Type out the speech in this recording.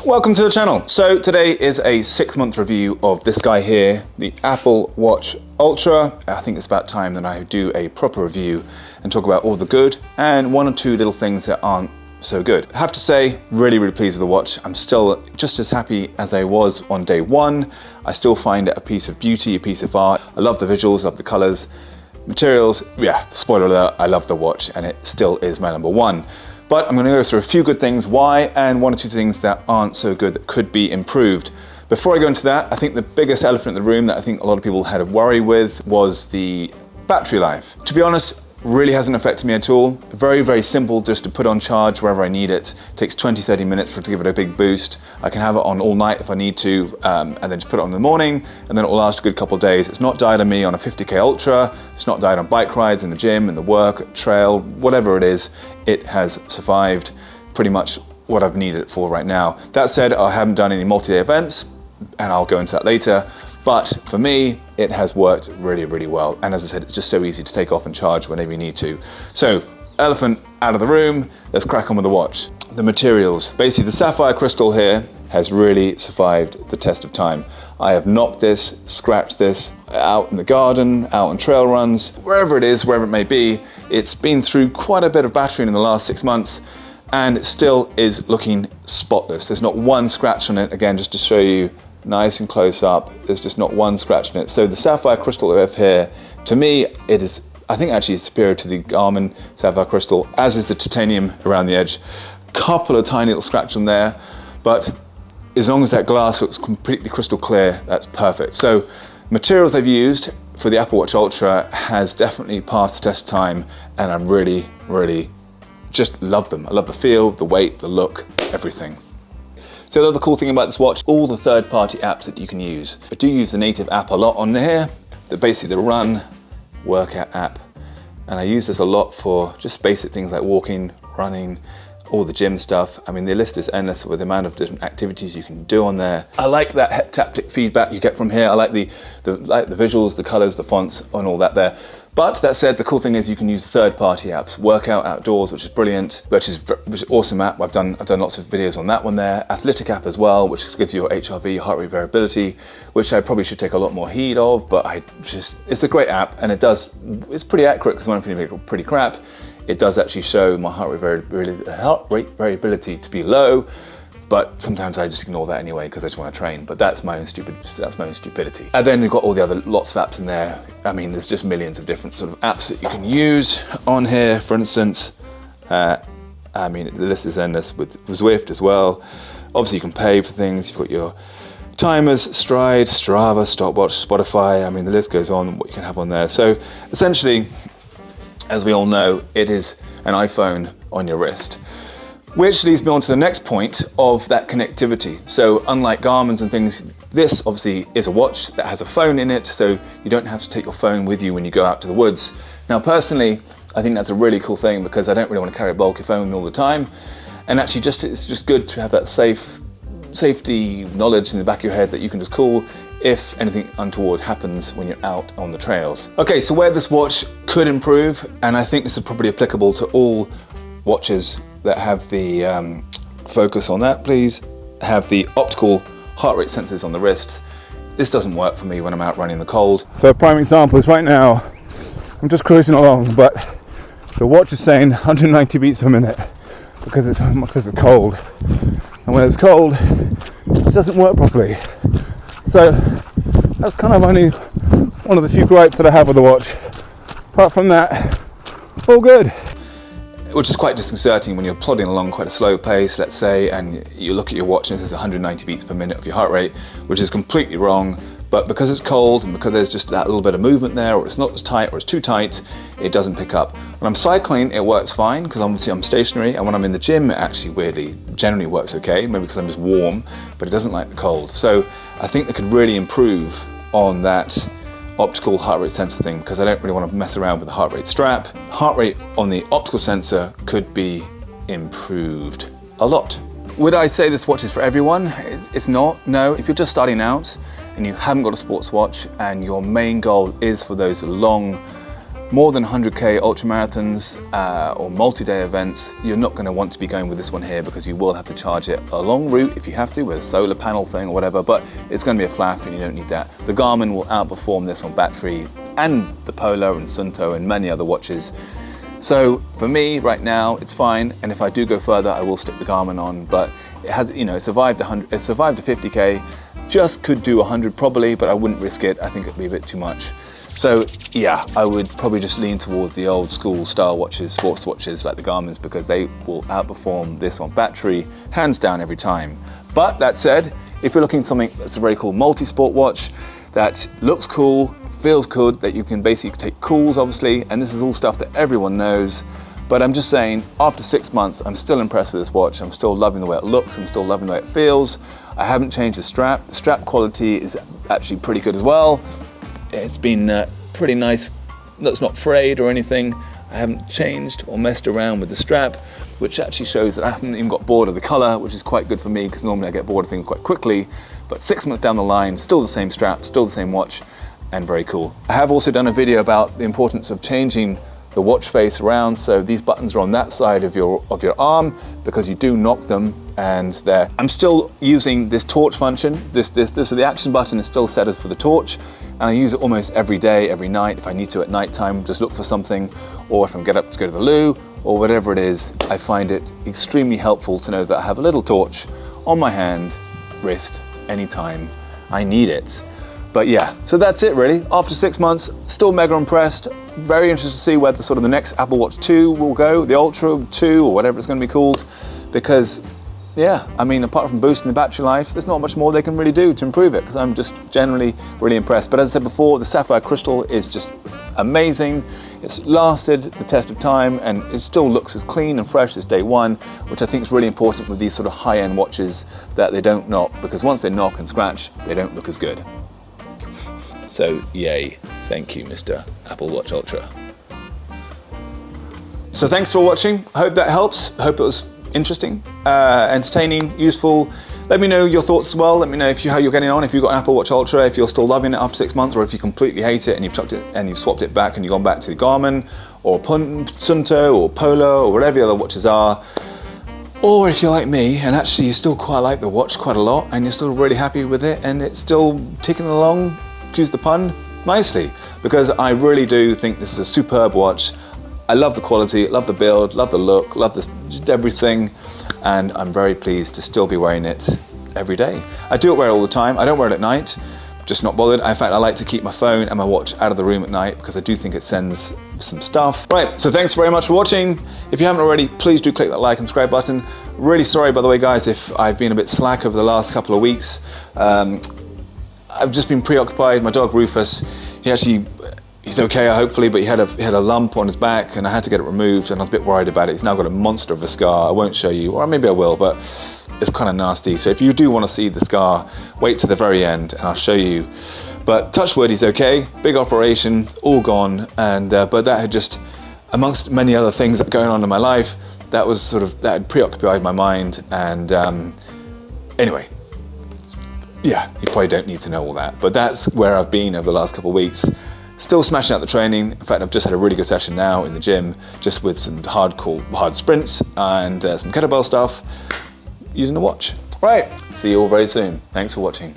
Welcome to the channel. So today is a 6-month review of this guy here, the Apple Watch Ultra. I think it's about time that I do a proper review and talk about all the good and one or two little things that aren't so good. I have to say, really pleased with the watch. I'm still just as happy as I was on day one. I still find it a piece of beauty, a piece of art. I love the visuals, love the colors, materials. Yeah, spoiler alert, I love the watch and it still is my number one. But I'm gonna go through a few good things, why, and one or two things that aren't so good that could be improved. Before I go into that, I think the biggest elephant in the room that I think a lot of people had a worry with was the battery life. To be honest, really hasn't affected me at all. Very simple just to put on charge wherever I need it. It takes 20-30 minutes for it to give it a big boost. I can have it on all night if I need to, and then just put it on in the morning, and then it will last a good couple of days. It's not died on me on a 50K Ultra, it's not died on bike rides in the gym, in the work, trail, whatever it is, it has survived pretty much what I've needed it for right now. That said, I haven't done any multi-day events, and I'll go into that later. But for me, it has worked really well. And as I said, it's just so easy to take off and charge whenever you need to. So, elephant out of the room, let's crack on with the watch. The materials. Basically, the sapphire crystal here has really survived the test of time. I have knocked this, scratched this, out in the garden, out on trail runs, wherever it is, wherever it may be. It's been through quite a bit of battering in the last 6 months, and it still is looking spotless. There's not one scratch on it, again, just to show you nice and close up. There's just not one scratch in it. So the sapphire crystal that we have here, to me, it is, I think actually it's superior to the Garmin sapphire crystal, as is the titanium around the edge. Couple of tiny little scratches on there, but as long as that glass looks completely crystal clear, that's perfect. So materials they've used for the Apple Watch Ultra has definitely passed the test of time, and I'm really just love them. I love the feel, the weight, the look, everything. So the other cool thing about this watch, all the third-party apps that you can use. I do use the native app a lot on here, basically the Run workout app. And I use this a lot for just basic things like walking, running, all the gym stuff. I mean, the list is endless with the amount of different activities you can do on there. I like that haptic feedback you get from here. I like the visuals, the colors, the fonts, and all that there. But that said, the cool thing is you can use third-party apps. Workout Outdoors, which is brilliant, which is an awesome app. I've done lots of videos on that one there. Athletic app as well, which gives you your HRV, heart rate variability, which I probably should take a lot more heed of, but it's a great app, and it's pretty accurate because when I'm feeling pretty crap, it does actually show my heart rate variability to be low, but sometimes I just ignore that anyway because I just want to train. But that's my own stupidity. And then you've got all the other lots of apps in there. I mean, there's just millions of different sort of apps that you can use on here. For instance, I mean, the list is endless with Zwift as well. Obviously, you can pay for things. You've got your timers, Stride, Strava, Stopwatch, Spotify. I mean, the list goes on. What you can have on there. So essentially, as we all know, it is an iPhone on your wrist. Which leads me on to the next point of that connectivity. So unlike Garmin's and things, this obviously is a watch that has a phone in it, so you don't have to take your phone with you when you go out to the woods. Now personally, I think that's a really cool thing because I don't really want to carry a bulky phone all the time. And actually it's just good to have that safety knowledge in the back of your head that you can just call if anything untoward happens when you're out on the trails. Okay, so where this watch could improve, and I think this is probably applicable to all watches that have the focus on that, please, have the optical heart rate sensors on the wrists. This doesn't work for me when I'm out running in the cold. So a prime example is right now, I'm just cruising along, but the watch is saying 190 beats per minute because it's cold. And when it's cold, it just doesn't work properly. So that's kind of only one of the few gripes that I have with the watch. Apart from that, all good. Which is quite disconcerting when you're plodding along quite a slow pace, let's say, and you look at your watch and it says 190 beats per minute of your heart rate, which is completely wrong. But because it's cold and because there's just that little bit of movement there, or it's not as tight or it's too tight, it doesn't pick up. When I'm cycling, it works fine because obviously I'm stationary, and when I'm in the gym, it actually weirdly generally works okay, maybe because I'm just warm, but it doesn't like the cold. So I think they could really improve on that optical heart rate sensor thing because I don't really want to mess around with the heart rate strap. Heart rate on the optical sensor could be improved a lot. Would I say this watch is for everyone? It's not, no. If you're just starting out and you haven't got a sports watch and your main goal is for those long more than 100K ultra marathons or multi-day events, you're not going to want to be going with this one here because you will have to charge it a long route if you have to with a solar panel thing or whatever, but it's going to be a flaff and you don't need that. The Garmin will outperform this on battery, and the Polar and Sunto and many other watches. So for me right now, it's fine, and if I do go further, I will stick the Garmin on, but it has, you know, it survived to 50K, just could do 100 probably, but I wouldn't risk it. I think it'd be a bit too much. So yeah, I would probably just lean toward the old school style watches, sports watches like the Garmin's, because they will outperform this on battery, hands down every time. But that said, if you're looking for something that's a very cool multi-sport watch that looks cool, feels good, that you can basically take calls obviously, and this is all stuff that everyone knows, but I'm just saying, after 6 months, I'm still impressed with this watch. I'm still loving the way it looks, I'm still loving the way it feels. I haven't changed the strap. The strap quality is actually pretty good as well. It's been pretty nice. That's not frayed or anything. I haven't changed or messed around with the strap, which actually shows that I haven't even got bored of the color, which is quite good for me because normally I get bored of things quite quickly. But 6 months down the line, still the same strap, still the same watch, and very cool. I have also done a video about the importance of changing the watch face around, so these buttons are on that side of your arm because you do knock them, and there. I'm still using this torch function. This so the action button is still set as for the torch, and I use it almost every day, every night. If I need to at night time, just look for something, or if I'm get up to go to the loo, or whatever it is, I find it extremely helpful to know that I have a little torch on my hand, wrist, anytime I need it. But yeah, so that's it really. After 6 months, still mega impressed. Very interested to see where the sort of the next Apple Watch 2 will go, the Ultra 2 or whatever it's going to be called, because yeah, I mean, apart from boosting the battery life, there's not much more they can really do to improve it, because I'm just generally really impressed. But as I said before, the Sapphire crystal is just amazing. It's lasted the test of time and it still looks as clean and fresh as day one, which I think is really important with these sort of high-end watches, that they don't knock, because once they knock and scratch, they don't look as good. So yay, thank you, Mr. Apple Watch Ultra. So thanks for watching. I hope that helps. I hope it was interesting, entertaining, useful. Let me know your thoughts as well. Let me know how you're getting on, if you've got an Apple Watch Ultra, if you're still loving it after 6 months, or if you completely hate it and you've chucked it and you've swapped it back and you've gone back to the Garmin or Sunto or Polar or whatever the other watches are. Or if you're like me and actually you still quite like the watch quite a lot and you're still really happy with it and it's still ticking along, excuse the pun, nicely, because I really do think this is a superb watch. I love the quality, love the build, love the look, love just everything, and I'm very pleased to still be wearing it every day. I do wear it all the time. I don't wear it at night, just not bothered. In fact, I like to keep my phone and my watch out of the room at night because I do think it sends some stuff. Right, so thanks very much for watching. If you haven't already, please do click that like and subscribe button. Really sorry, by the way, guys, if I've been a bit slack over the last couple of weeks. I've just been preoccupied. My dog Rufus, he's okay hopefully, but he had a lump on his back and I had to get it removed and I was a bit worried about it. He's now got a monster of a scar. I won't show you, or maybe I will, but it's kind of nasty. So if you do want to see the scar, wait to the very end and I'll show you. But touch wood, he's okay. Big operation, all gone, and but that had just, amongst many other things that were going on in my life, that had preoccupied my mind. And anyway, yeah, you probably don't need to know all that, but that's where I've been over the last couple of weeks. Still smashing out the training. In fact, I've just had a really good session now in the gym, just with some hard sprints and some kettlebell stuff using the watch. Right, see you all very soon. Thanks for watching.